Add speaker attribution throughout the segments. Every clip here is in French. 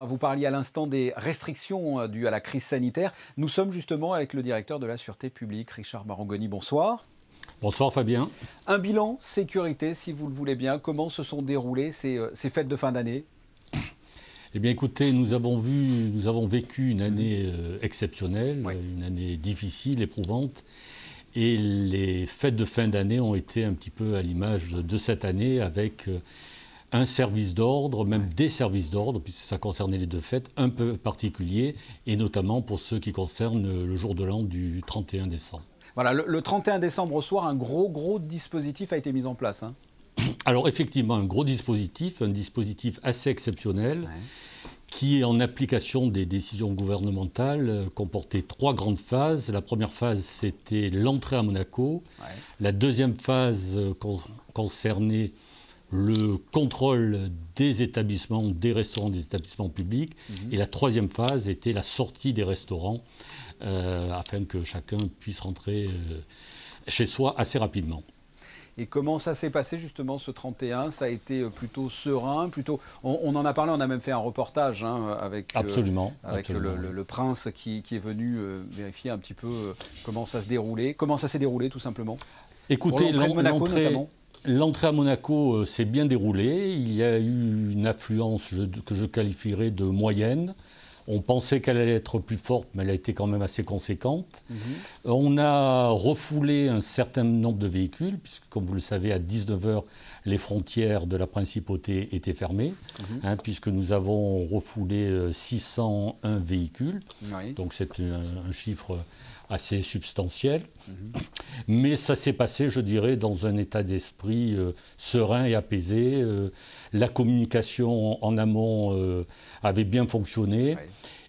Speaker 1: Vous parliez à l'instant des restrictions dues à la crise sanitaire. Nous sommes justement avec le directeur de la Sûreté publique, Richard Marangoni. Bonsoir.
Speaker 2: Bonsoir Fabien.
Speaker 1: Un bilan sécurité, si vous le voulez bien. Comment se sont déroulées ces fêtes de fin d'année?
Speaker 2: Eh bien écoutez, nous avons vécu une année exceptionnelle,
Speaker 1: Oui.
Speaker 2: une année difficile, éprouvante. Et les fêtes de fin d'année ont été un petit peu à l'image de cette année avec un service d'ordre, même des services d'ordre, puisque ça concernait les deux fêtes, un peu particuliers, et notamment pour ceux qui concernent le jour de l'an du 31 décembre.
Speaker 1: Voilà, le 31 décembre au soir, un gros dispositif a été mis en place.
Speaker 2: Alors effectivement, un dispositif assez exceptionnel,
Speaker 1: Ouais.
Speaker 2: qui, en application des décisions gouvernementales, comportait 3 grandes phases. La première phase, c'était l'entrée à Monaco.
Speaker 1: Ouais.
Speaker 2: La deuxième phase concernait le contrôle des établissements, des restaurants, des établissements publics. Et la troisième phase était la sortie des restaurants, afin que chacun puisse rentrer chez soi assez rapidement.
Speaker 1: Et comment ça s'est passé justement ce 31? Ça a été plutôt serein, plutôt. On en a parlé, on a même fait un reportage avec,
Speaker 2: Absolument.
Speaker 1: le prince qui est venu vérifier un petit peu comment ça se déroulait. Comment ça s'est déroulé tout simplement?
Speaker 2: Écoutez,
Speaker 1: Pour l'entrée de Monaco notamment.
Speaker 2: l'entrée à Monaco s'est bien déroulée. Il y a eu une affluence que je qualifierais de moyenne. On pensait qu'elle allait être plus forte, mais elle a été quand même assez conséquente. On a refoulé un certain nombre de véhicules, puisque, comme vous le savez, à 19 h, les frontières de la principauté étaient fermées, puisque nous avons refoulé 601 véhicules.
Speaker 1: Oui.
Speaker 2: Donc c'est un chiffre assez substantiel. Mais ça s'est passé, je dirais, dans un état d'esprit serein et apaisé. La communication en amont avait bien fonctionné.
Speaker 1: Oui.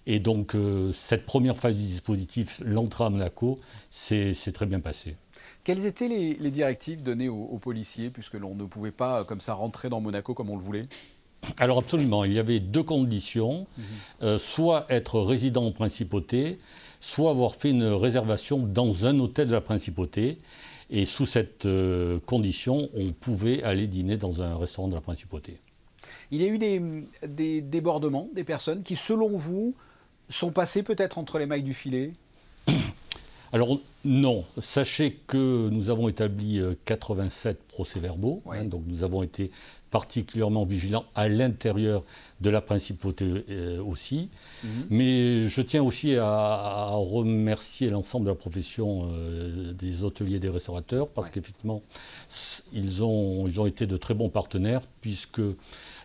Speaker 2: Et donc, cette première phase du dispositif, l'entrée à Monaco, c'est très bien passé.
Speaker 1: Quelles étaient les directives données aux policiers, puisque l'on ne pouvait pas comme ça rentrer dans Monaco comme on le voulait?
Speaker 2: Alors absolument, il y avait 2 conditions. Soit être résident en principauté, soit avoir fait une réservation dans un hôtel de la principauté. Et sous cette condition, on pouvait aller dîner dans un restaurant de la principauté.
Speaker 1: Il y a eu des débordements, des personnes qui, selon vous, sont passées peut-être entre les mailles du filet?
Speaker 2: Alors non, sachez que nous avons établi 87 procès-verbaux,
Speaker 1: Oui.
Speaker 2: donc nous avons été particulièrement vigilants à l'intérieur de la principauté aussi. Mais je tiens aussi à remercier l'ensemble de la profession des hôteliers et des restaurateurs, parce qu'effectivement, ils ont été de très bons partenaires, puisque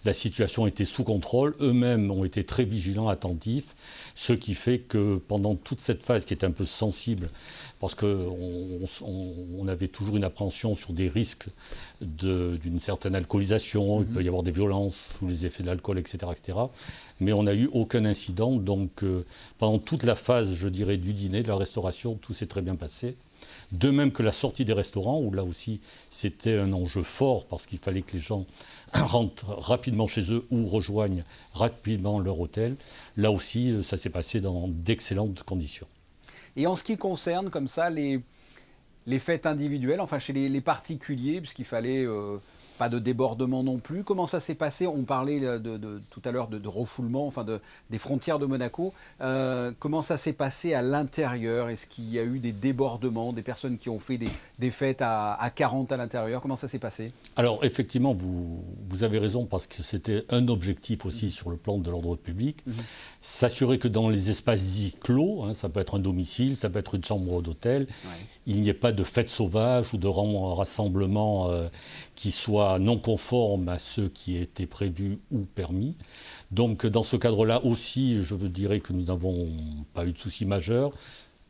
Speaker 2: la situation était sous contrôle. Eux-mêmes ont été très vigilants, attentifs, ce qui fait que pendant toute cette phase qui est un peu sensible, parce qu'on avait toujours une appréhension sur des risques d'une certaine alcoolisation, il peut y avoir des violences sous les effets de l'alcool, etc., etc. Mais on n'a eu aucun incident. Donc pendant toute la phase, je dirais, du dîner, de la restauration, tout s'est très bien passé. De même que la sortie des restaurants, où là aussi c'était un enjeu fort, parce qu'il fallait que les gens rentrent rapidement chez eux ou rejoignent rapidement leur hôtel. Là aussi, ça s'est passé dans d'excellentes conditions.
Speaker 1: Et en ce qui concerne comme ça les fêtes individuelles, enfin chez les particuliers, puisqu'il fallait pas de débordement non plus, comment ça s'est passé? On parlait tout à l'heure de refoulement, enfin des frontières de Monaco. Comment ça s'est passé à l'intérieur? Est-ce qu'il y a eu des débordements, des personnes qui ont fait des fêtes à 40 à l'intérieur? Comment ça s'est passé?
Speaker 2: Alors effectivement, vous avez raison, parce que c'était un objectif aussi sur le plan de l'ordre public, s'assurer que dans les espaces dits clos, ça peut être un domicile, ça peut être une chambre d'hôtel, il n'y ait pas de fêtes sauvages ou de rassemblements qui soient non conformes à ceux qui étaient prévus ou permis. Donc dans ce cadre-là aussi, je dirais que nous n'avons pas eu de soucis majeurs.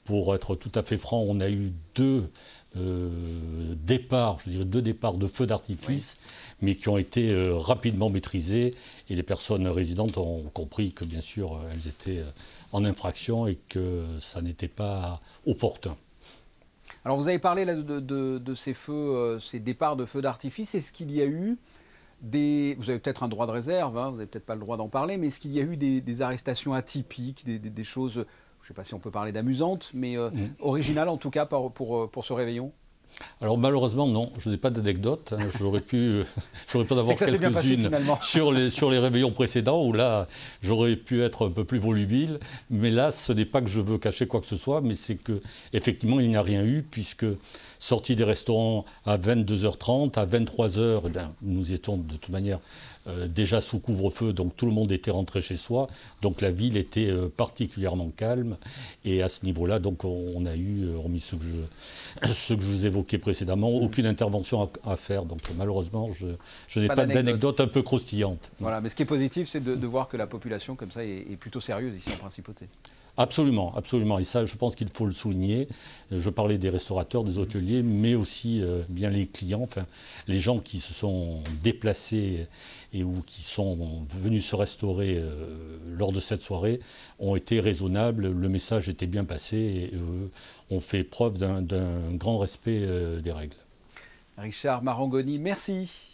Speaker 2: Pour être tout à fait franc, on a eu 2 départs, je dirais 2 départs de feux d'artifice, mais qui ont été rapidement maîtrisés, et les personnes résidentes ont compris que bien sûr elles étaient en infraction et que ça n'était pas opportun.
Speaker 1: Alors vous avez parlé là, de ces feux, ces départs de feux d'artifice. Est-ce qu'il y a eu vous avez peut-être un droit de réserve, vous n'avez peut-être pas le droit d'en parler, mais est-ce qu'il y a eu des arrestations atypiques, des choses, je ne sais pas si on peut parler d'amusantes, mais originales en tout cas pour ce réveillon?
Speaker 2: Alors malheureusement non, je n'ai pas d'anecdote. Hein. J'aurais pu en avoir quelques-unes sur les réveillons précédents où là j'aurais pu être un peu plus volubile. Mais là, ce n'est pas que je veux cacher quoi que ce soit, mais c'est que effectivement il n'y a rien eu puisque sortie des restaurants à 22h30, à 23h, eh bien, nous étions de toute manière déjà sous couvre-feu, donc tout le monde était rentré chez soi. Donc la ville était particulièrement calme. Et à ce niveau-là, donc on a eu, hormis ce que je vous évoquais précédemment, aucune intervention à faire. Donc malheureusement, je n'ai pas d'anecdote un peu croustillante.
Speaker 1: Voilà, mais ce qui est positif, c'est de voir que la population comme ça est plutôt sérieuse ici en Principauté.
Speaker 2: Absolument, absolument. Et ça, je pense qu'il faut le souligner. Je parlais des restaurateurs, des hôteliers, mais aussi bien les clients, enfin, les gens qui se sont déplacés ou qui sont venus se restaurer lors de cette soirée ont été raisonnables. Le message était bien passé et ont fait preuve d'un grand respect des règles.
Speaker 1: Richard Marangoni, merci.